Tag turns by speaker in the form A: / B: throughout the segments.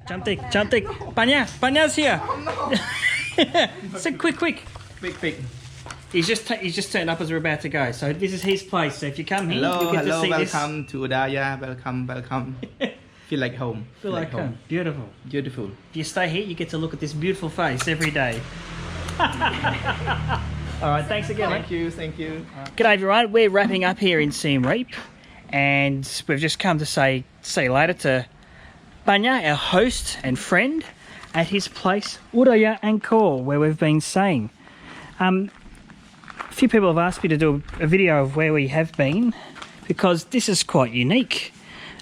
A: Cantik. Banya's here. So quick. He's just turned up as we're about to go. So this is his place. So if you come here, you get to see
B: welcome to Udaya. Welcome. Feel like home.
A: Feel like home. Beautiful. If you stay here, you get to look at this beautiful face every day. All right, thanks again.
B: Thank you.
A: G'day everyone. We're wrapping up here in Siem Reap, and we've just come to say later to Banya, our host and friend, at his place Udaya Angkor, where we've been staying. A few people have asked me to do a video of where we have been because this is quite unique.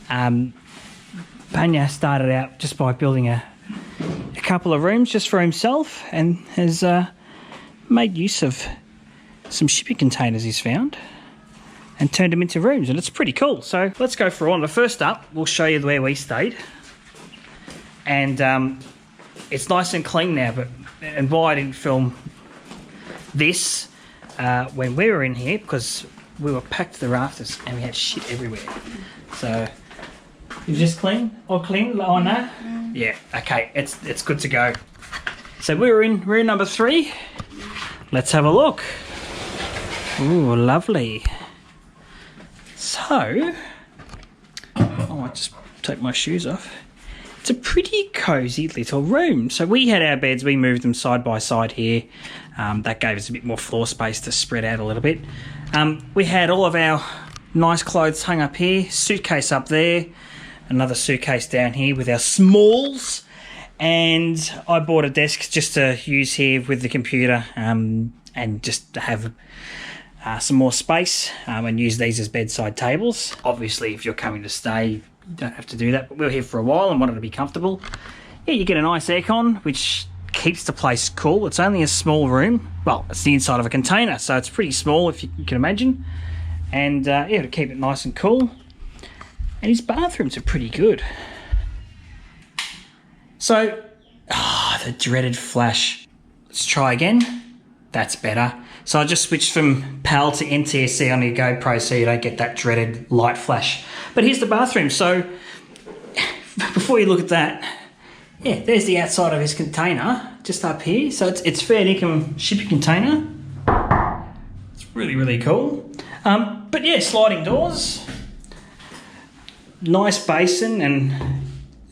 A: Banya started out just by building a couple of rooms just for himself, and has made use of some shipping containers he's found and turned them into rooms, and it's pretty cool. So let's go for one. But first up, we'll show you where we stayed, and it's nice and clean now. And why I didn't film this when we were in here, because we were packed to the rafters and we had shit everywhere. So is this clean? All clean, Lana? Yeah. Okay. It's good to go. So we're in room number 3. Let's have a look. Ooh, lovely. So I might just take my shoes off. It's a pretty cozy little room. So we had our beds. We moved them side by side here. That gave us a bit more floor space to spread out a little bit. We had all of our nice clothes hung up here. Suitcase up there. Another suitcase down here with our smalls, and I bought a desk just to use here with the computer, and just to have some more space, and use these as bedside tables. Obviously, if you're coming to stay, you don't have to do that, but we were here for a while and wanted to be comfortable. Yeah, you get a nice aircon, which keeps the place cool. It's only a small room. Well, it's the inside of a container, so it's pretty small, if you can imagine. And yeah, to keep it nice and cool. And his bathrooms are pretty good. So, the dreaded flash. Let's try again. That's better. So I just switched from PAL to NTSC on your GoPro so you don't get that dreaded light flash. But here's the bathroom. So, before you look at that, yeah, there's the outside of his container, just up here. So it's fair dinkum shipping container. It's really, really cool. But yeah, sliding doors. Nice basin, and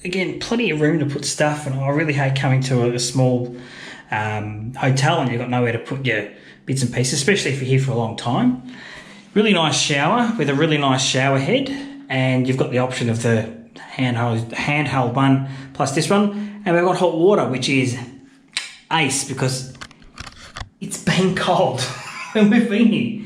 A: again, plenty of room to put stuff. And I really hate coming to a small hotel and you've got nowhere to put your bits and pieces, especially if you're here for a long time. Really nice shower with a really nice shower head, and you've got the option of the handheld one plus this one. And we've got hot water, which is ace because it's been cold when we've been here.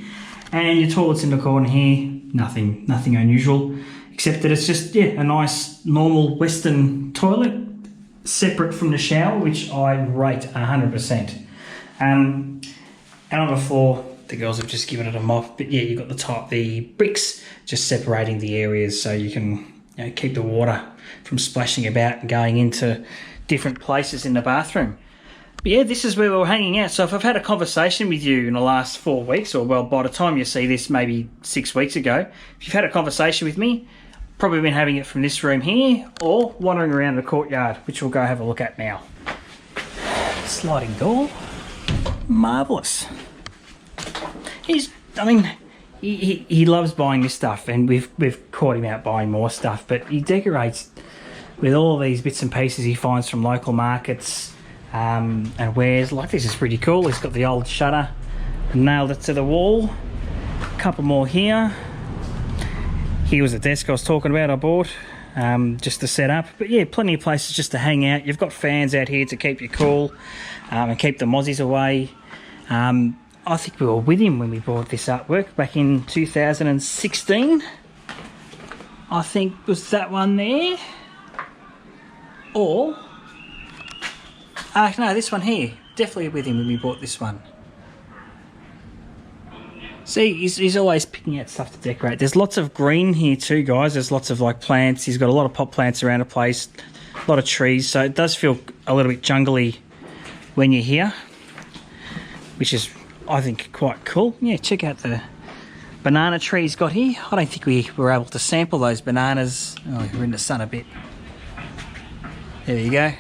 A: And your toilet's in the corner here. Nothing unusual. Except that it's just, yeah, a nice normal Western toilet, separate from the shower, which I rate 100%. And on the floor, the girls have just given it a mop. But yeah, you've got the bricks just separating the areas so you can, you know, keep the water from splashing about and going into different places in the bathroom. But yeah, this is where we were hanging out. So if I've had a conversation with you in the last 4 weeks, or well, by the time you see this, maybe 6 weeks ago, if you've had a conversation with me, probably been having it from this room here or wandering around the courtyard, which we'll go have a look at now. Sliding door. Marvellous. He loves buying this stuff, and we've caught him out buying more stuff, but he decorates with all of these bits and pieces he finds from local markets, and wears. Like, this is pretty cool. He's got the old shutter, nailed it to the wall. A couple more here. Here was the desk I was talking about I bought, just to set up. But yeah, plenty of places just to hang out. You've got fans out here to keep you cool, and keep the mozzies away. I think we were with him when we bought this artwork back in 2016. I think was that one there. Or, no, this one here. Definitely with him when we bought this one. See, he's always picking out stuff to decorate. There's lots of green here too, guys. There's lots of like plants. He's got a lot of pot plants around the place, a lot of trees. So it does feel a little bit jungly when you're here, which is, I think, quite cool. Yeah, check out the banana tree he's got here. I don't think we were able to sample those bananas. Oh, we're in the sun a bit. There you go.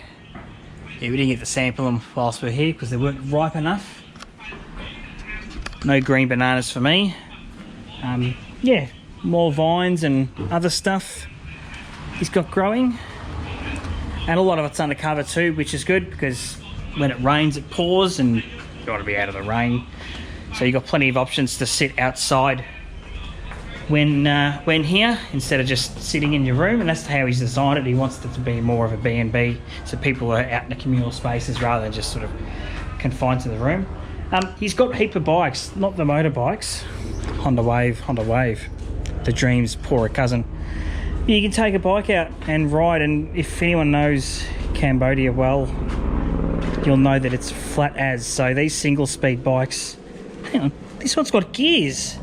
A: Yeah, we didn't get to sample them whilst we're here because they weren't ripe enough. No green bananas for me. Yeah, more vines and other stuff he's got growing. And a lot of it's undercover too, which is good because when it rains it pours and you want to be out of the rain. So you've got plenty of options to sit outside when here instead of just sitting in your room, and that's how he's designed it. He wants it to be more of a B&B, so people are out in the communal spaces rather than just sort of confined to the room. He's got a heap of bikes, not the motorbikes. Honda Wave, the Dream's poorer cousin. You can take a bike out and ride, and if anyone knows Cambodia well, you'll know that it's flat as. So these single speed bikes, hang on, this one's got gears.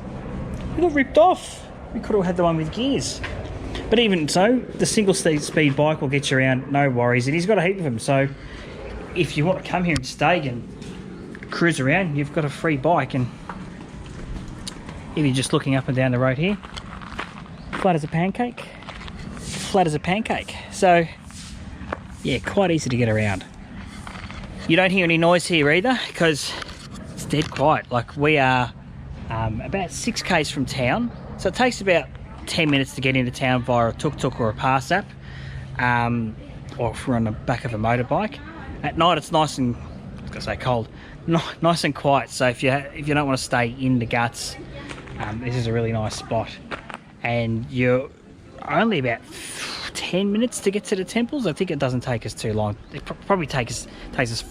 A: We got ripped off. We could have had the one with gears. But even so, the single speed bike will get you around, no worries. And he's got a heap of them. So if you want to come here and stay and cruise around, you've got a free bike. And if you're just looking up and down the road here, flat as a pancake. Flat as a pancake. So yeah, quite easy to get around. You don't hear any noise here either because it's dead quiet. Like we are about 6 k's from town, so it takes about 10 minutes to get into town via a tuk-tuk or a pass app, or if we're on the back of a motorbike. At night it's nice and, I was gonna say cold, nice and quiet, so if you don't want to stay in the guts, this is a really nice spot. And you're only about 10 minutes to get to the temples. I think it doesn't take us too long. It probably takes us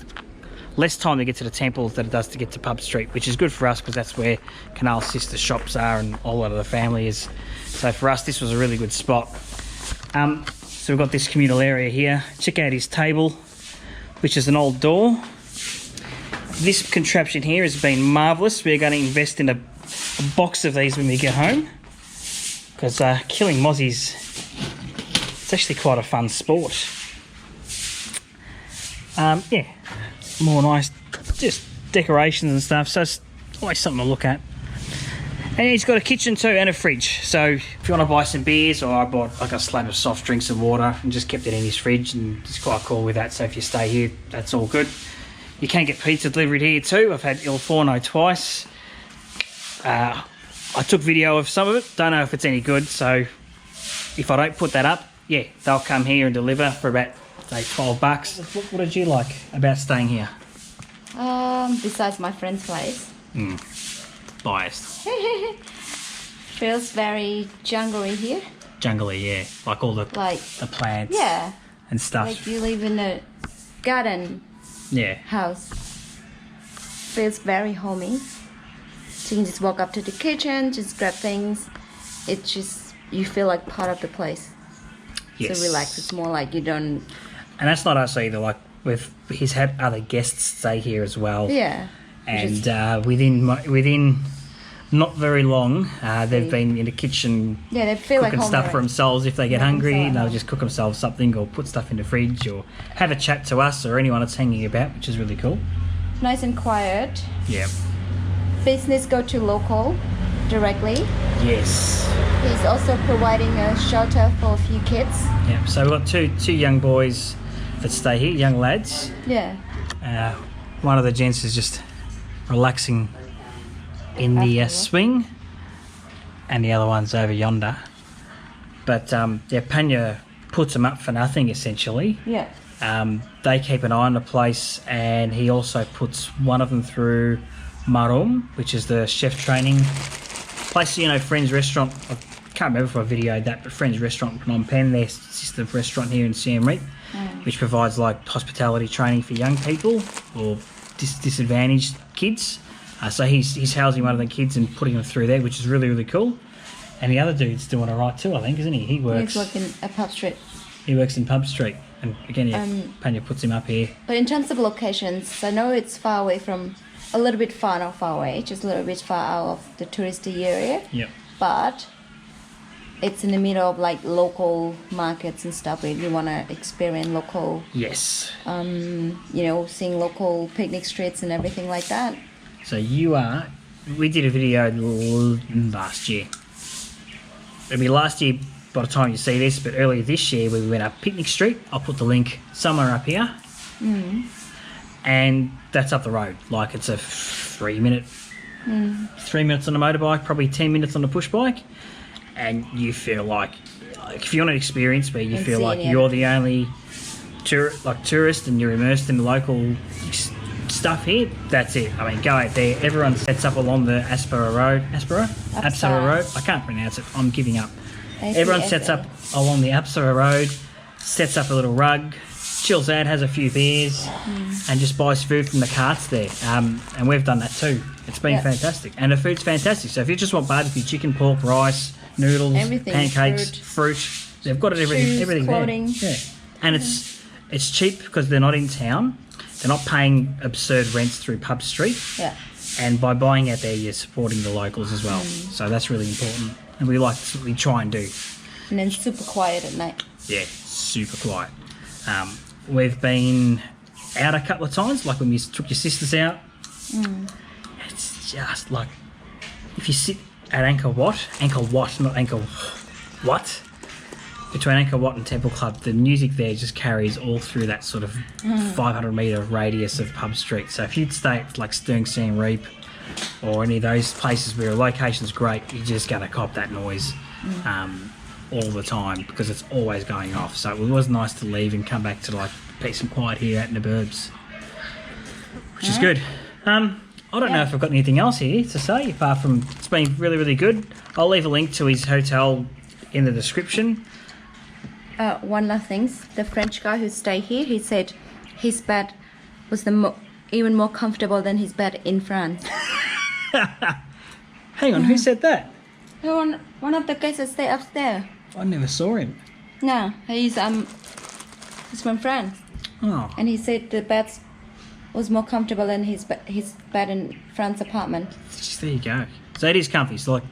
A: less time to get to the temples than it does to get to Pub Street, which is good for us because that's where Canal's sister shops are and a lot of the family is. So for us, this was a really good spot. So we've got this communal area here. Check out his table, which is an old door. This contraption here has been marvellous. We're going to invest in a box of these when we get home because killing mozzies, it's actually quite a fun sport. Yeah. More nice, just decorations and stuff, so it's always something to look at. And he's got a kitchen too and a fridge, so if you want to buy some beers, or I bought like a slab of soft drinks and water and just kept it in his fridge, and he's quite cool with that. So if you stay here, that's all good. You can get pizza delivered here too. I've had Il Forno twice. I took video of some of it, don't know if it's any good, so if I don't put that up, yeah, they'll come here and deliver for about, say, $12. What did you like about staying here?
C: Besides my friend's place.
A: Biased.
C: Feels very jungly here.
A: Jungly, yeah. Like all the plants,
C: yeah,
A: and stuff.
C: like you live in a garden
A: Yeah.
C: house. Feels very homey. So you can just walk up to the kitchen, just grab things. It's just, you feel like part of the place.
A: Yes.
C: So relax. It's more like you don't.
A: And that's not us either. Like he's had other guests stay here as well.
C: Yeah.
A: And within not very long, they've been in the kitchen.
C: Yeah, they feel like
A: cooking
C: home
A: stuff for
C: already.
A: themselves if they get
C: Yeah,
A: hungry.
C: themselves,
A: They'll
C: yeah.
A: just cook themselves something or put stuff in the fridge or have a chat to us or anyone that's hanging about, which is really cool.
C: Nice and quiet.
A: Yeah.
C: Business go to local directly.
A: Yes.
C: He's also providing a shelter for a few kids.
A: Yeah. So we've got two young boys that stay here, young lads.
C: Yeah.
A: One of the gents is just relaxing in the swing, and the other one's over yonder. But yeah, Panya puts them up for nothing essentially.
C: Yeah.
A: They keep an eye on the place, and he also puts one of them through Marum, which is the chef training place. You know, Friends Restaurant. I can't remember if I videoed that, but Friends Restaurant in Phnom Penh, their sister restaurant here in Siem Reap, which provides like hospitality training for young people or disadvantaged kids. So he's housing one of the kids and putting them through there, which is really, really cool. And the other dude's doing all right too, I think, isn't he? He works.
C: He's working at Pub Street.
A: He works in Pub Street, and again, yeah, Panya puts him up here.
C: But in terms of locations, I know it's far away from, a little bit far, not far away, just a little bit far out of the touristy area.
A: Yep.
C: But it's in the middle of like local markets and stuff. If you want to experience local,
A: Yes.
C: you know, seeing local picnic streets and everything like that.
A: So we did a video last year. It'll be last year by the time you see this, but earlier this year we went up Picnic Street. I'll put the link somewhere up here. And that's up the road. Like it's a 3 minute, 3 minutes on a motorbike, probably 10 minutes on a push bike. And you feel like if you're not experienced, but you feel like you're the only tourist and you're immersed in the local stuff here, that's it. I mean, go out there. Everyone sets up along the Apsara Road. Apsara Road. I can't pronounce it. I'm giving up. Everyone sets up along the Apsara Road, sets up a little rug, chills out, has a few beers, and just buys food from the carts there. And we've done that too. It's been fantastic. And the food's fantastic. So if you just want barbecue chicken, pork, rice, noodles,
C: everything,
A: pancakes, fruit, they've got it, everything
C: clothing.
A: there. Yeah. And it's cheap because they're not in town. They're not paying absurd rents through Pub Street.
C: Yeah.
A: And by buying out there, you're supporting the locals as well. So that's really important. And that's what we try and do.
C: And then super quiet at night.
A: Yeah, super quiet. We've been out a couple of times, like when you took your sisters out. It's just like, if you sit at Angkor Wat, not Angkor Wat, between Angkor Wat and Temple Club, the music there just carries all through that sort of 500 metre radius of Pub Street. So if you'd stay at like Stirring Siem Reap or any of those places where a location's great, you're just going to cop that noise all the time because it's always going off. So it was nice to leave and come back to like peace and quiet here out in the burbs, which is good. I don't know if I've got anything else here to say apart from it's been really, really good. I'll leave a link to his hotel in the description.
C: One last thing, the French guy who stayed here, he said his bed was even more comfortable than his bed in France.
A: Hang on, who said that?
C: One of the guys that stay upstairs.
A: I never saw him.
C: No, he's from France, and he said the bed was more comfortable than his bed in France apartment.
A: Just, there you go. So it is comfy. So like,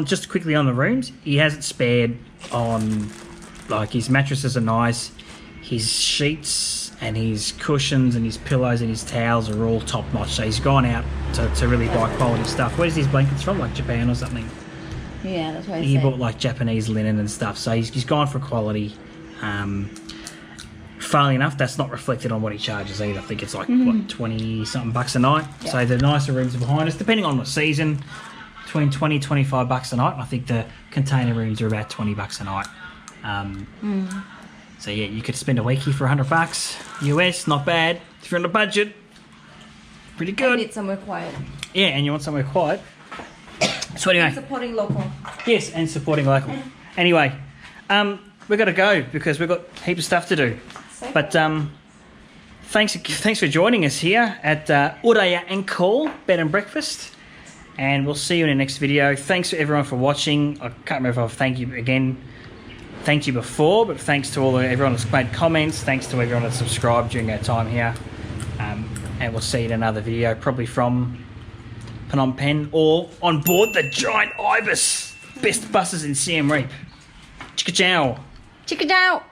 A: just quickly on the rooms, he hasn't spared on, like, his mattresses are nice, his sheets and his cushions and his pillows and his towels are all top notch. So he's gone out to really buy quality stuff. Where's these blankets from? Like Japan or something?
C: Yeah, that's what
A: he bought like Japanese linen and stuff. So he's gone for quality. Funnily enough, that's not reflected on what he charges either. I think it's like what, 20 something bucks a night. Yeah. So the nicer rooms are behind us, depending on what season, between 20 25 bucks a night. And I think the container rooms are about 20 bucks a night. So yeah, you could spend a week here for $100 US, not bad. If you're on a budget, pretty good.
C: I need somewhere quiet.
A: Yeah, and you want somewhere quiet. So anyway,
C: and supporting local. Yes,
A: and supporting local. Anyway, we've got to go because we've got heaps of stuff to do. But thanks for joining us here at Udaya Angkor Bed and Breakfast. And we'll see you in the next video. Thanks to everyone for watching. I can't remember if I've thanked you before, but thanks to everyone that's made comments. Thanks to everyone that subscribed during our time here. And we'll see you in another video, probably from Phnom Penh or on board the giant Ibis. Best buses in Siem Reap. Chicka chow.
C: Chicka chow.